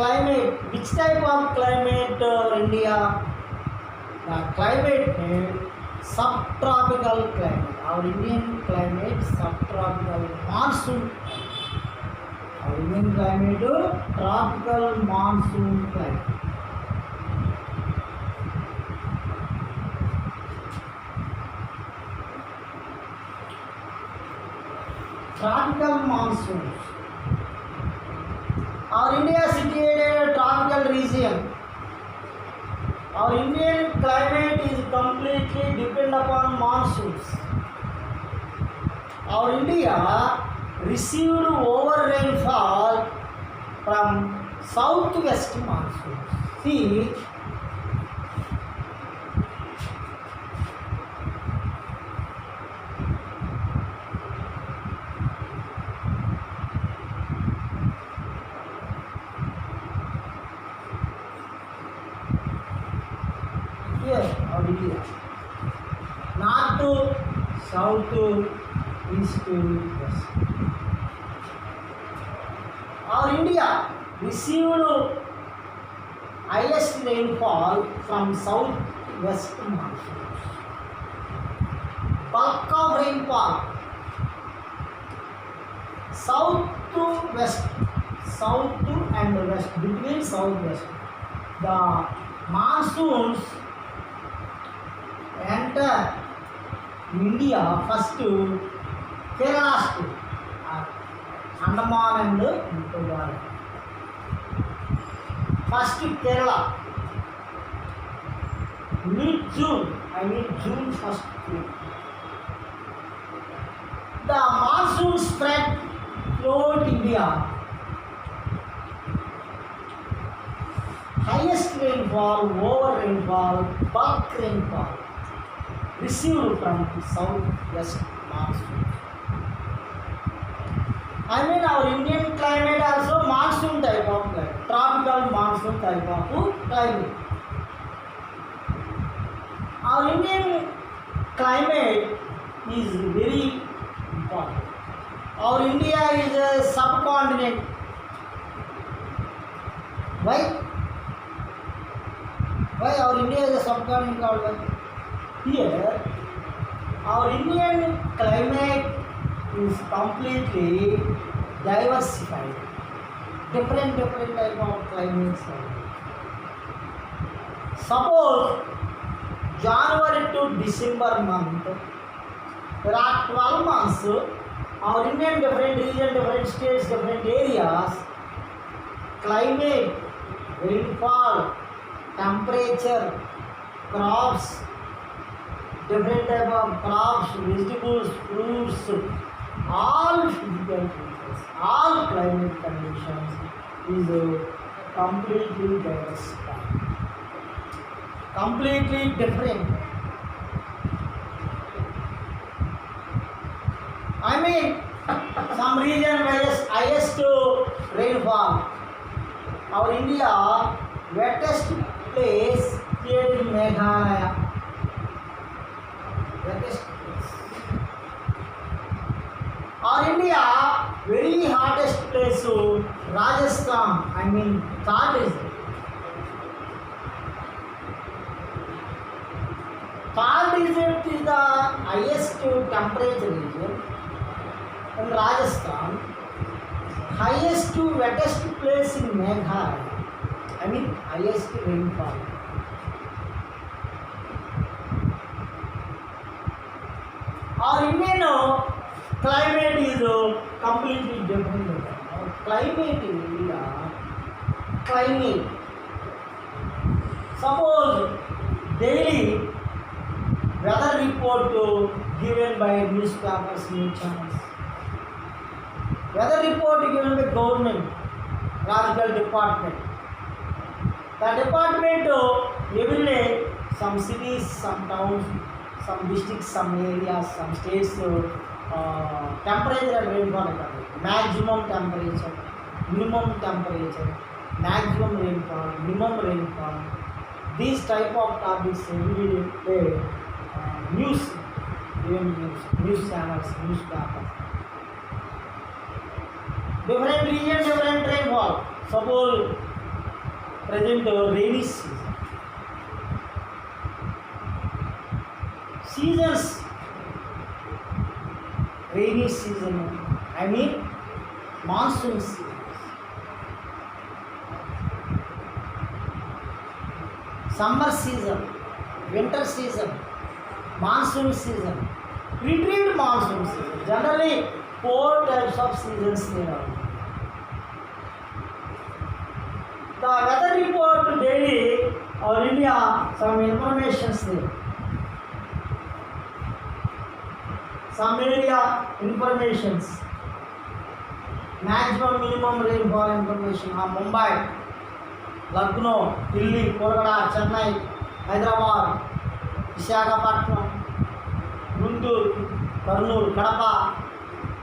climate, which type of climate India? The climate name subtropical climate. Our Indian climate subtropical monsoon. Our Indian climate tropical monsoon climate. Tropical monsoons. Our India is situated in a tropical region. Our Indian climate is completely dependent upon monsoons. Our India received over rainfall from southwest monsoons. See, here our India, north to south to east to west. Our India received highest rainfall from southwest monsoons. Bulk of rainfall south to west, south to and west, between southwest. The monsoons enter India first to Kerala state, Andaman and Nicobar. First to Kerala, mid-June, June 1st. The monsoon spread throughout India. Highest rainfall, over rainfall, bulk rainfall received from the southwest monsoon. Our Indian climate also monsoon type of climate, tropical monsoon type of climate. Our Indian climate is very important. Our India is a subcontinent. Why? Why our India is a subcontinent called why? Here, our Indian climate is completely diversified. Different type of climates. Suppose January to December month, there are 12 months. Our Indian different region, different states, different areas, climate, rainfall, temperature, crops, different type of crops, vegetables, fruits, all physical features, all climate conditions is completely diversified, completely different. Some region has highest rainfall. Our India wettest place here in Meghalaya. Wettest place. Our India very hottest place to Rajasthan. Third is the highest temperature region in Rajasthan, highest to wettest place in Meghalaya, highest rainfall. Our Indian climate is completely different. Our climate in India, suppose daily weather report given by newspapers, news channels. Weather report given by government, Rajgal department. The department every day, some cities, some towns, some districts, some areas, some states, temperature and rainfall, maximum temperature, minimum temperature, maximum rainfall, minimum rainfall. These type of topics every day, news channels, newspapers. Different region, different rainfall. Suppose present rainy season. Seasons, rainy season, I mean monsoon season. Summer season, winter season, monsoon season, retreat monsoon season. Generally, 4 types of seasons there are. The weather report daily or India, some information there. Some area informations, maximum minimum rainfall information on Mumbai, Lucknow, Delhi, Kolkata, Chennai, Hyderabad, Visakhapatnam, Guntur, Kurnool, Kadapa.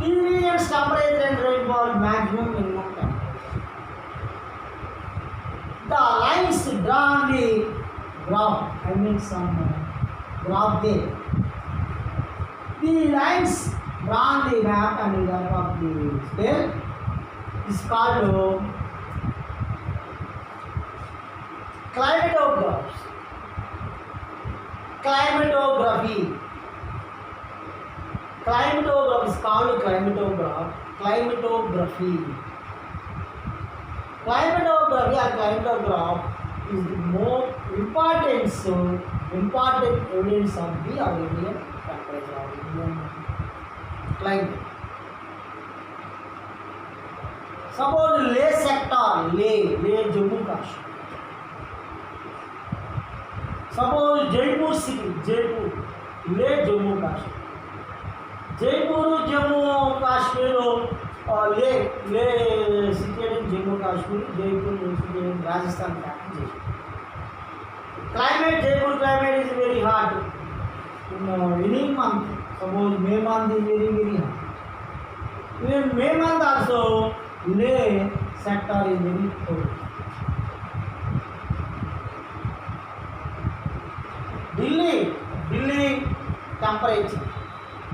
These regions temperature and rainfall maximum minimum temperature. The lines drawn the graph, I mean some graph there. The lines drawn the map and the map of the scale is called climatographs. Climatography. Climatograph is called climatograph. Climatography. Climatography or climatograph is the more important evidence of the Indian temperature of Indian climate. Suppose Leh sector, Leh Jammu Kashmir. Suppose Jaipur city, Jaipur, Leh Jammu Kashmir. Jaipur Jammu Kashmir, Leh situated in Jammu Kashmir, Jaipur situated in Rajasthan capital. Climate, Jaipur climate is very hot. In any month, suppose May month is very hot. In May month also, Leh sector is very cold. Delhi temperature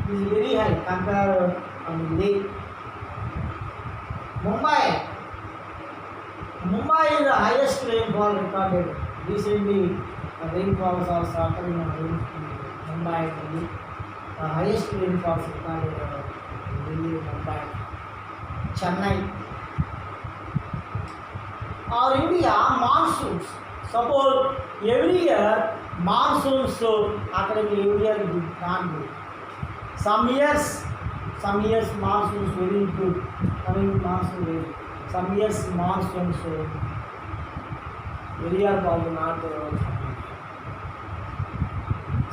is very high compared to Leh. Mumbai is the highest rainfall recorded. Recently, rainfalls are started in Mumbai. The highest rainfalls recorded in Delhi, Mumbai, Chennai. Our India monsoons. Suppose every year monsoons every year is not good. Some years monsoons very good. Coming monsoon very. Some years monsoons very are called not.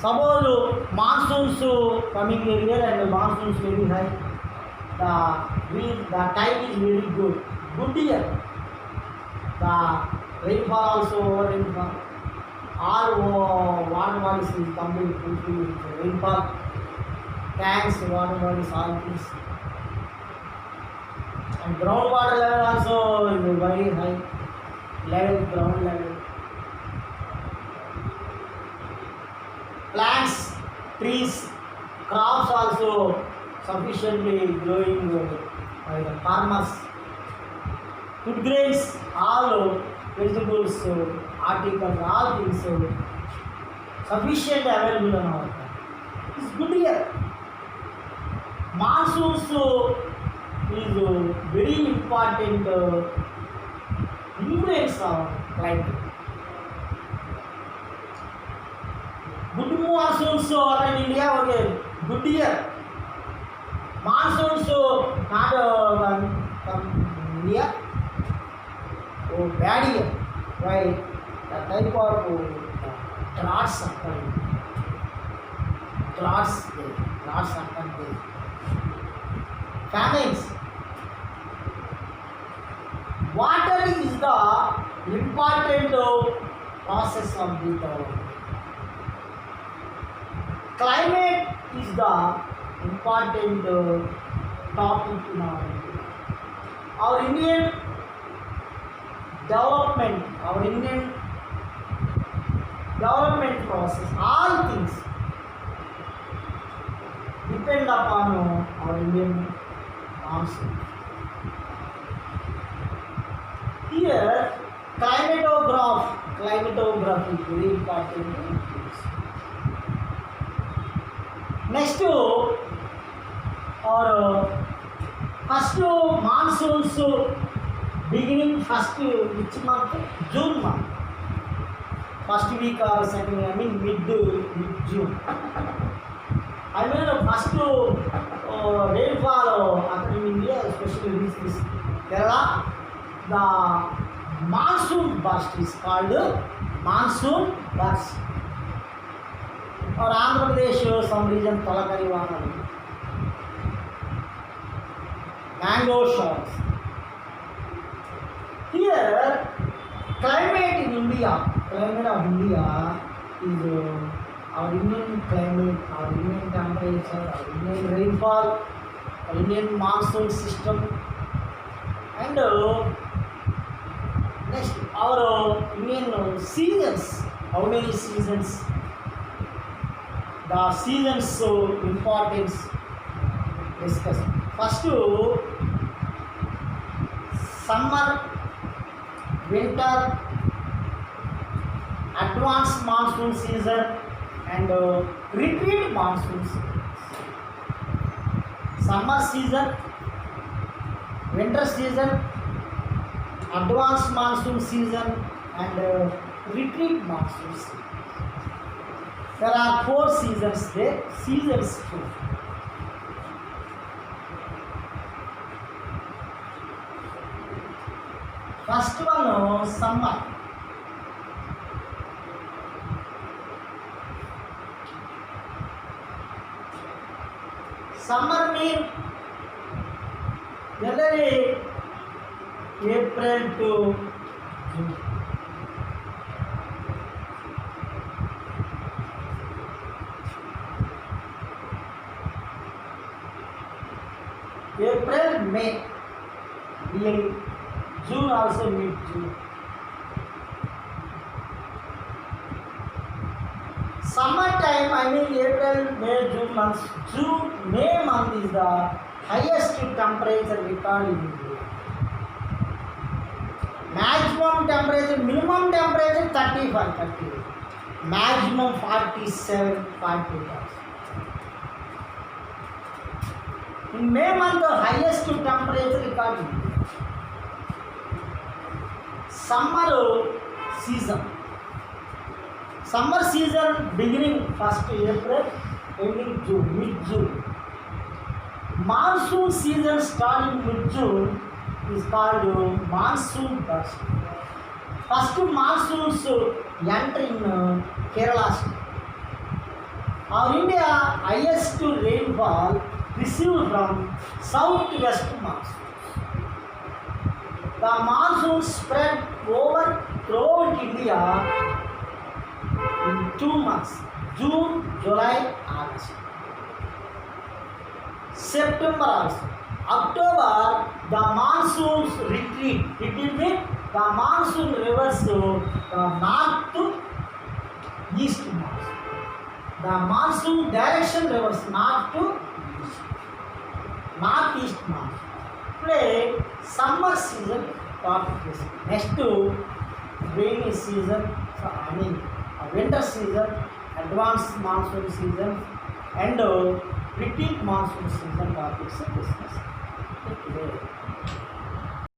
Suppose monsoons coming earlier and monsoons very high. The time is very good. Good year. The rainfall also over rainfall. All water bodies is complete fulfilled with rainfall. Tanks, water bodies, all things. And groundwater level also is very high. Ground level. Plants, trees, crops also sufficiently growing by the farmers. Food grains, all vegetables, articles, all things sufficient available on our time. It's good year. Monsoons is very important influence of climate. Good monsoons are in India, okay, good year. Monsoons not come in India, bad year. Why? The type of droughts occurring. Droughts occurring. Famines. Water is the important process of the development. Climate is the important topic in our Indian development, process. All things depend upon our Indian monsoon. Here, climatography very important. Next or first monsoons beginning first which month? June month. First week or second, I mean mid June. I mean first rainfall occurring in India, especially this Kerala. The monsoon burst is called monsoon burst. Or Andhra Pradesh, some region Tolakari Vanadu. Mango showers. Here, climate of India is our Indian climate, our Indian temperature, our Indian rainfall, our Indian monsoon system, and next our Indian seasons. How many seasons? The seasons importance discuss. First, summer, winter, advanced monsoon season, and retreat monsoon season. Summer season, winter season, advanced monsoon season, and retreat monsoon season. There are 4 seasons there. Seasons 2. First one, summer. Summer means generally April to June. April, May, really June also mid-June. Summer time, I mean April, May, June months. May month is the highest temperature recorded in India. Maximum temperature, minimum temperature 35, 38. Maximum 47, 42. In May month, the highest temperature recorded. Summer season. Summer season beginning 1st April, ending June, mid-June. Monsoon season starting mid-June is called monsoon burst. First monsoons enter in Kerala state. Our India highest rainfall received from southwest monsoon. The monsoon spread over throughout India in 2 months, June, July, August. September also. October, the monsoons retreat. It will be the monsoon reverse from north to east monsoon. The monsoon direction reverse north to east. Northeast monsoon. Today, summer season topic is next to rainy season, winter season, advanced monsoon season, and retreat monsoon season topics discussed today.